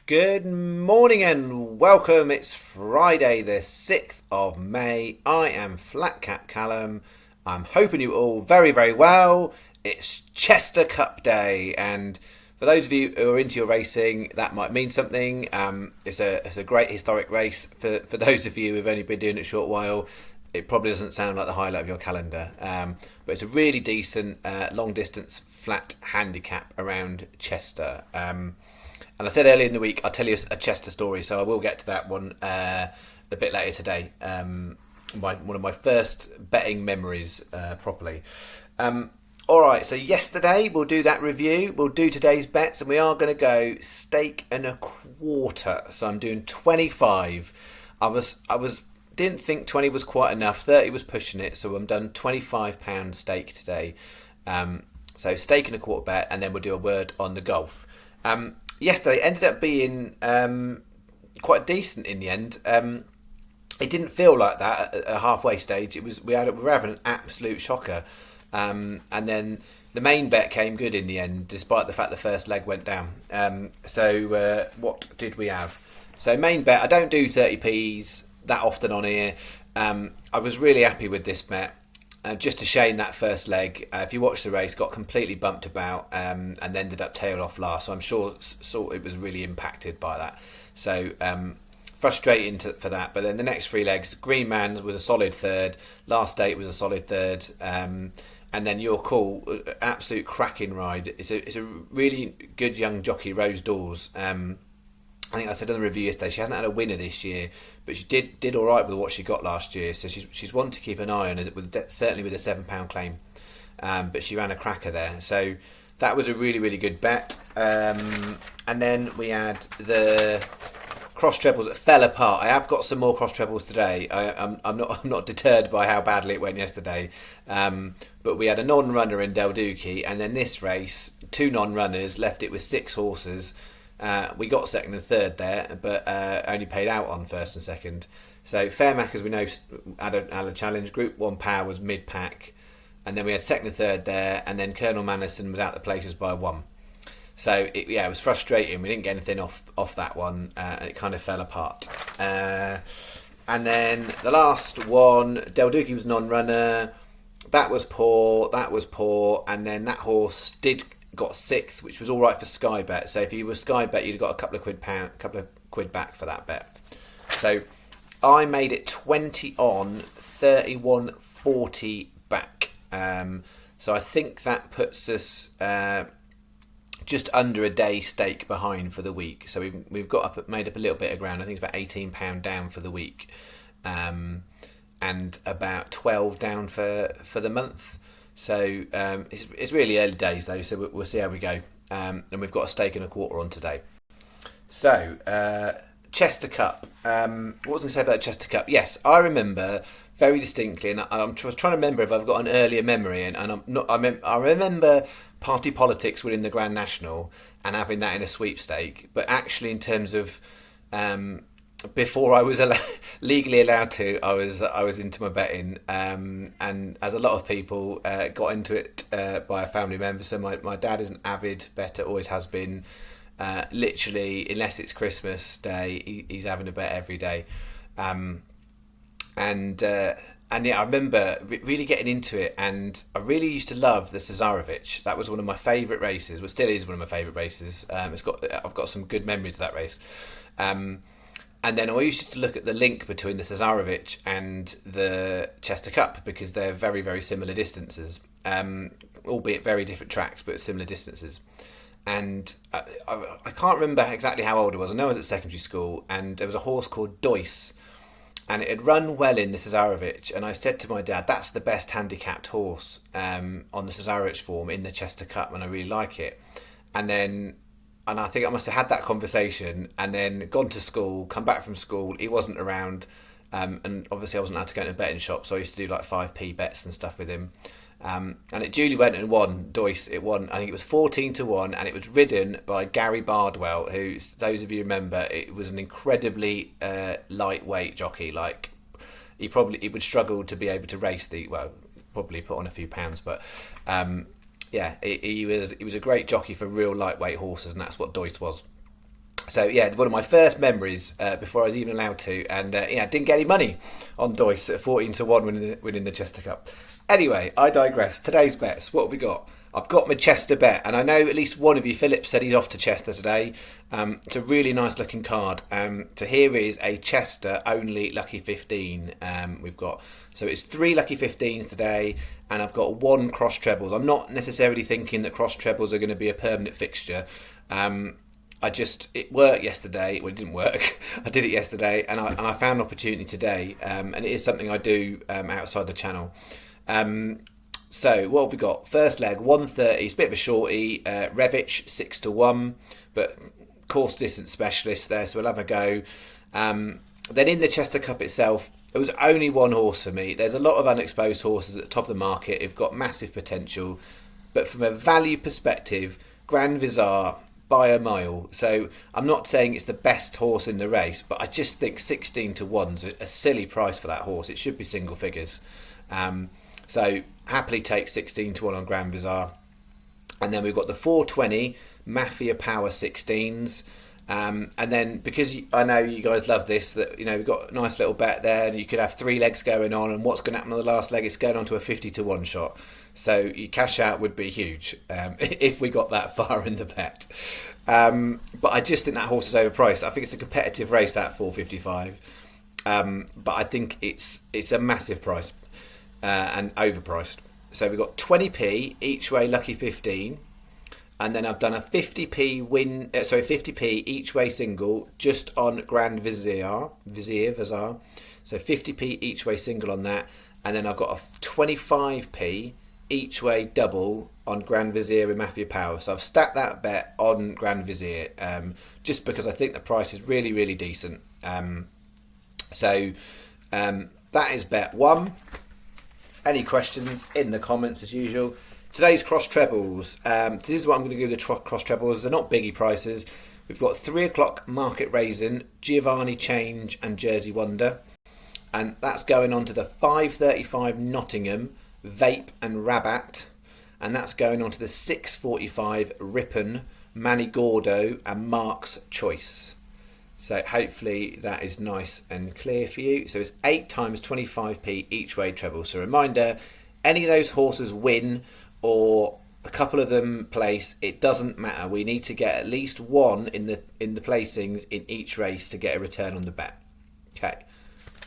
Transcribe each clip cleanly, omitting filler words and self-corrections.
Good morning and welcome. It's Friday, the 6th of May. I am Flat Cap Callum. I'm hoping you all very, very well. It's Chester Cup Day, and for those of you who are into your racing, that might mean something. It's a great historic race. For those of you who've only been doing it a short while, it probably doesn't sound like the highlight of your calendar. But it's a really decent long distance flat handicap around Chester. And I said earlier in the week, I'll tell you a Chester story, so I will get to that one a bit later today. One of my first betting memories properly. All right, so yesterday we'll do that review. We'll do today's bets, and we are going to go stake and a quarter. So I'm doing 25. I didn't think 20 was quite enough. 30 was pushing it, so I'm done £25 stake today. So stake and a quarter bet, and then we'll do a word on the golf. Yesterday ended up being quite decent in the end. It didn't feel like that at a halfway stage. We were having an absolute shocker, and then the main bet came good in the end, despite the fact the first leg went down. So what did we have? So main bet. I don't do 30p's that often on here. I was really happy with this bet. Just a shame that first leg, if you watch the race, got completely bumped about and ended up tailed off last. So I'm sure it was really impacted by that. So frustrating for that. But then the next three legs, Green Man was a solid third. Last Date was a solid third. And then Your Call, absolute cracking ride. It's a really good young jockey, Rose Dawes. I think I said on the review yesterday, she hasn't had a winner this year, but she did all right with what she got last year. So she's one to keep an eye on, certainly with a £7 claim. But she ran a cracker there, so that was a really, really good bet. And then we had the cross trebles that fell apart. I have got some more cross trebles today. I'm not deterred by how badly it went yesterday. But we had a non-runner in Del Duque, and then this race, two non-runners, left it with 6 horses. We got second and third there, but only paid out on first and second. So Fairmac, as we know, had a challenge. Group 1 Power was mid-pack, and then we had second and third there, and then Colonel Manison was out the places by 1. So it was frustrating. We didn't get anything off that one, and it kind of fell apart. And then the last one, Del Duque was non-runner. That was poor, and then that horse got 6th, which was all right for Sky Bet. So if you were Sky Bet, you'd have got a couple of quid back for that bet. So I made it 20 on, 31.40 back. So I think that puts us just under a day stake behind for the week. So we've made up a little bit of ground. I think it's about £18 down for the week, and about 12 down for the month. So it's really early days though, so we'll see how we go. And we've got a stake and a quarter on today. So Chester Cup. What was I going to say about Chester Cup? Yes, I remember very distinctly, and I was trying to remember if I've got an earlier memory, and I'm not. I remember Party Politics winning the Grand National and having that in a sweepstake, but actually in terms of before I was legally allowed to, I was into my betting, and as a lot of people got into it by a family member. So my dad is an avid bettor, always has been. Literally, unless it's Christmas Day, he's having a bet every day. And yeah, I remember really getting into it, and I really used to love the Cesarovic. That was one of my favourite races. Well, still is one of my favourite races. I've got some good memories of that race. And then I used to look at the link between the Cesarovic and the Chester Cup, because they're very, very similar distances, albeit very different tracks, but similar distances. And I can't remember exactly how old I was. I know I was at secondary school, and there was a horse called Doyce, and it had run well in the Cesarovic. And I said to my dad, that's the best handicapped horse on the Cesarovic form in the Chester Cup, and I really like it. And I think I must have had that conversation and then gone to school, come back from school, he wasn't around, and obviously I wasn't allowed to go into a betting shop, so I used to do like 5p bets and stuff with him. And it duly went and won, Doyce. It won, I think it was 14-1, and it was ridden by Gary Bardwell, who, those of you remember, it was an incredibly lightweight jockey. Like, he would struggle to be able to race probably put on a few pounds, but yeah, he was a great jockey for real lightweight horses, and that's what Doyce was. So yeah, one of my first memories before I was even allowed to, and I didn't get any money on Doyce at 14-1 winning the Chester Cup. Anyway, I digress. Today's bets. What have we got? I've got my Chester bet, and I know at least one of you, Philip, said he's off to Chester today. It's a really nice looking card. So here is a Chester only lucky 15. We've got, so it's 3 lucky 15s today, and I've got 1 cross trebles. I'm not necessarily thinking that cross trebles are going to be a permanent fixture. It worked yesterday. Well, it didn't work. I did it yesterday, and I found an opportunity today, and it is something I do outside the channel. So what have we got? First leg, 130. It's a bit of a shorty. Revich 6-1, but course distance specialist there, so we'll have a go. Then in the Chester Cup itself, it was only 1 horse for me. There's a lot of unexposed horses at the top of the market. They've got massive potential, but from a value perspective, Grand Vizar by a mile. So I'm not saying it's the best horse in the race, but I just think 16-1's a silly price for that horse. It should be single figures. So happily take 16-1 on Grand Vizar. And then we've got the 420 Mafia Power 16s. And then, because I know you guys love this, that we've got a nice little bet there, and you could have 3 legs going on, and what's going to happen on the last leg? It's going on to a 50-1 shot. So your cash out would be huge if we got that far in the bet. But I just think that horse is overpriced. I think it's a competitive race, that 455. But I think it's a massive price and overpriced. So we've got 20p each way lucky 15. And then I've done a 50p 50p each way single just on Grand Vizir. So 50p each way single on that. And then I've got a 25p each way double on Grand Vizir with Mafia Power. So I've stacked that bet on Grand Vizir just because I think the price is really, really decent. So that is bet 1. Any questions in the comments as usual. Today's cross trebles. This is what I'm going to do with the cross trebles. They're not biggie prices. We've got 3 o'clock Market Rasen, Giovanni Change, and Jersey Wonder, and that's going on to the 5:35 Nottingham, Vape and Rabat, and that's going on to the 6:45 Ripon, Manny Gordo, and Mark's Choice. So hopefully that is nice and clear for you. So it's 8 times 25p each way treble. So reminder, any of those horses win or a couple of them place, it doesn't matter. We need to get at least 1 in the placings in each race to get a return on the bet. Okay,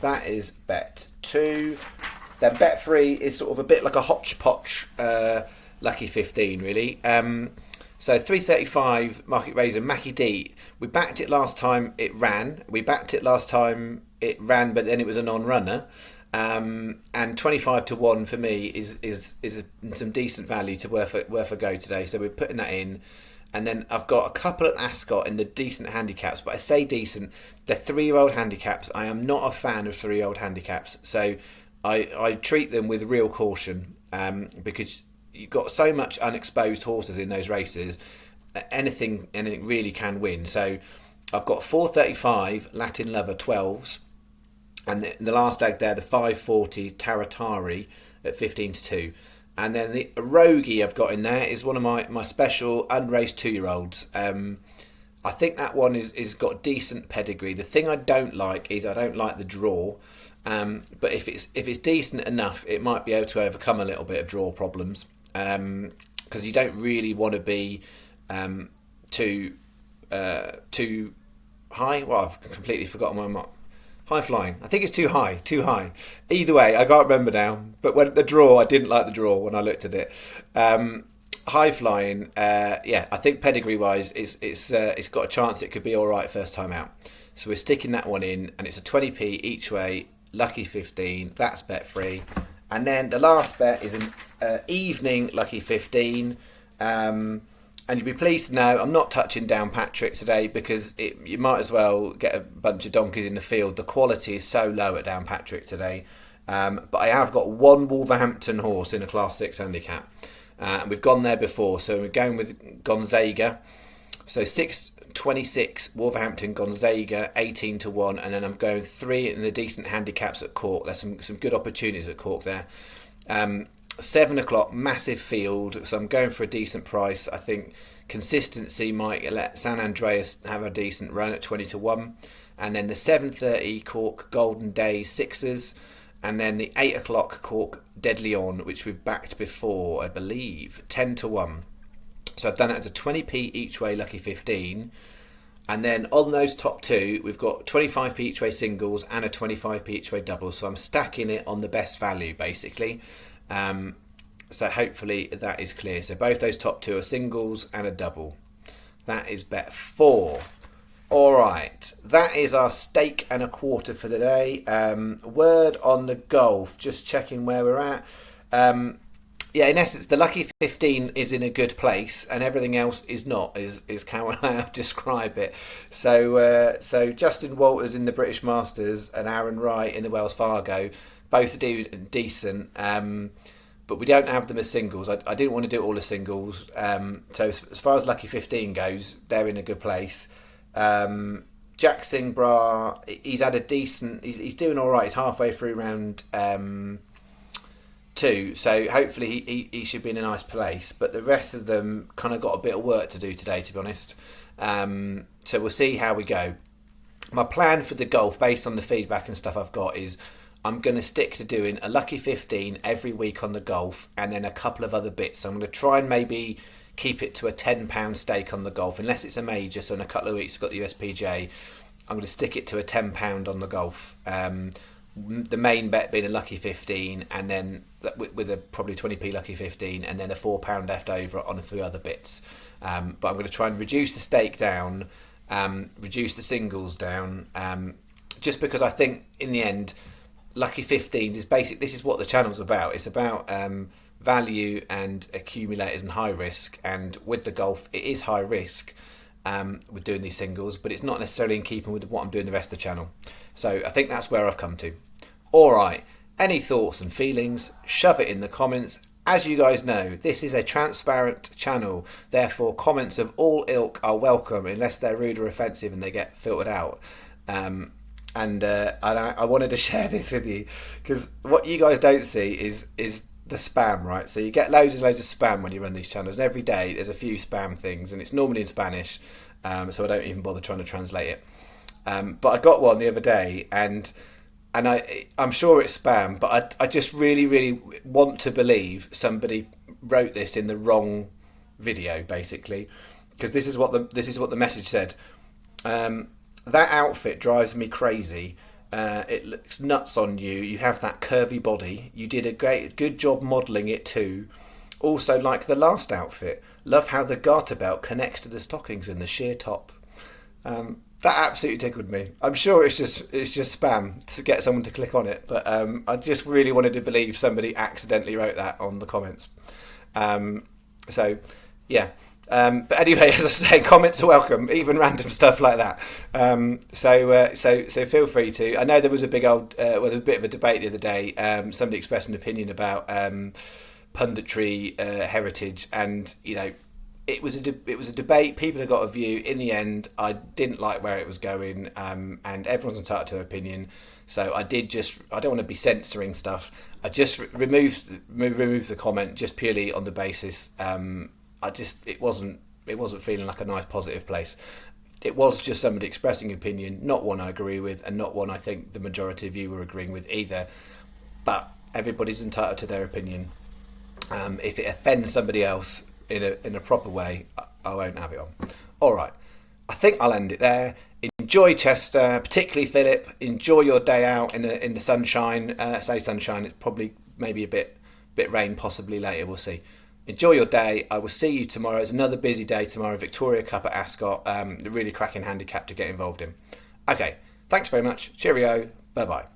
that is bet 2. Then bet 3 is sort of a bit like a hodgepodge lucky 15 really. So 3:35 Market Rasen Mackie D. We backed it last time it ran. But then it was a non-runner. And 25-1 for me is some decent value to worth a go today. So we're putting that in, and then I've got a couple at Ascot in the decent handicaps. But I say decent, they're 3-year-old handicaps. I am not a fan of 3-year-old handicaps, so I treat them with real caution because you've got so much unexposed horses in those races. Anything really can win. So I've got 4:35 Latin Lover 12s. And the last leg there, the 5:40 Taratari at 15-2. And then the Rogie I've got in there is one of my special unraced 2-year-olds. I think that one is got decent pedigree. The thing I don't like is I don't like the draw. But if it's decent enough, it might be able to overcome a little bit of draw problems. Because you don't really want to be too high. Well, I've completely forgotten where I'm at. High flying. I think it's too high. Either way, I can't remember now. But when the draw, I didn't like the draw when I looked at it. High flying. I think pedigree wise, it's got a chance it could be all right first time out. So we're sticking that one in, and it's a 20p each way. Lucky 15. That's bet 3. And then the last bet is an evening lucky 15. And you'll be pleased to know I'm not touching Downpatrick today because you might as well get a bunch of donkeys in the field. The quality is so low at Downpatrick today. But I have got 1 Wolverhampton horse in a Class 6 handicap. And we've gone there before, so we're going with Gonzaga. So 6:26 Wolverhampton Gonzaga, 18-1, and then I'm going 3 in the decent handicaps at Cork. There's some good opportunities at Cork there. 7 o'clock, massive field, so I'm going for a decent price. I think consistency might let San Andreas have a decent run at 20-1. And then the 7:30 Cork Golden Days Sixers, and then the 8 o'clock Cork Deadly On, which we've backed before, I believe, 10-1. So I've done it as a 20p each way lucky 15. And then on those top two, we've got 25p each way singles and a 25p each way double. So I'm stacking it on the best value, basically. So hopefully that is clear. So both those top two are singles and a double. That is bet 4. All right, that is our stake and a quarter for today. Word on the golf, just checking where we're at. Yeah, in essence, the lucky 15 is in a good place, and everything else is not, is how I describe it. So Justin Walters in the British Masters and Aaron Wright in the Wells Fargo, both do decent, but we don't have them as singles. I didn't want to do it all as singles. So as far as lucky 15 goes, they're in a good place. Jack Singbra, he's had a decent. He's doing all right. He's halfway through round 2, so hopefully he should be in a nice place. But the rest of them kind of got a bit of work to do today, to be honest. So we'll see how we go. My plan for the golf, based on the feedback and stuff I've got, is I'm going to stick to doing a lucky 15 every week on the golf, and then a couple of other bits. So I'm going to try and maybe keep it to a £10 stake on the golf, unless it's a major. So in a couple of weeks we've got the USPGA. I'm going to stick it to a £10 on the golf. The main bet being a lucky 15, and then with a probably 20p lucky 15, and then a £4 left over on a few other bits. But I'm going to try and reduce the stake down, reduce the singles down, just because I think in the end, lucky 15s is basic. This is what the channel's about. It's about value and accumulators and high risk. And with the golf, it is high risk with doing these singles, but it's not necessarily in keeping with what I'm doing the rest of the channel. So I think that's where I've come to. All right, any thoughts and feelings, shove it in the comments. As you guys know, this is a transparent channel, therefore comments of all ilk are welcome unless they're rude or offensive and they get filtered out. And I wanted to share this with you because what you guys don't see is the spam, right? So you get loads and loads of spam when you run these channels, and every day there's a few spam things, and it's normally in Spanish, so I don't even bother trying to translate it. But I got one the other day, and I'm sure it's spam, but I just really want to believe somebody wrote this in the wrong video, basically, because this is what the message said. That outfit drives me crazy. It looks nuts on you. You have that curvy body. You did a good job modelling it too. Also, like the last outfit, love how the garter belt connects to the stockings and the sheer top. That absolutely tickled me. I'm sure it's just spam to get someone to click on it, but I just really wanted to believe somebody accidentally wrote that on the comments. So yeah. But anyway, as I was saying, comments are welcome, even random stuff like that. So feel free to. I know there was a bit of a debate the other day. Somebody expressed an opinion about punditry heritage, and it was a debate. People have got a view. In the end, I didn't like where it was going, and everyone's entitled to an opinion. So I don't want to be censoring stuff. I just removed the comment just purely on the basis. It wasn't feeling like a nice positive place. It was just somebody expressing opinion, not one I agree with, and not one I think the majority of you were agreeing with either. But everybody's entitled to their opinion. If it offends somebody else in a proper way, I won't have it on. All right, I think I'll end it there. Enjoy Chester, particularly Philip. Enjoy your day out in the sunshine. Say sunshine. It's probably maybe a bit rain, possibly later. We'll see. Enjoy your day. I will see you tomorrow. It's another busy day tomorrow. Victoria Cup at Ascot. A really cracking handicap to get involved in. Okay, thanks very much. Cheerio. Bye-bye.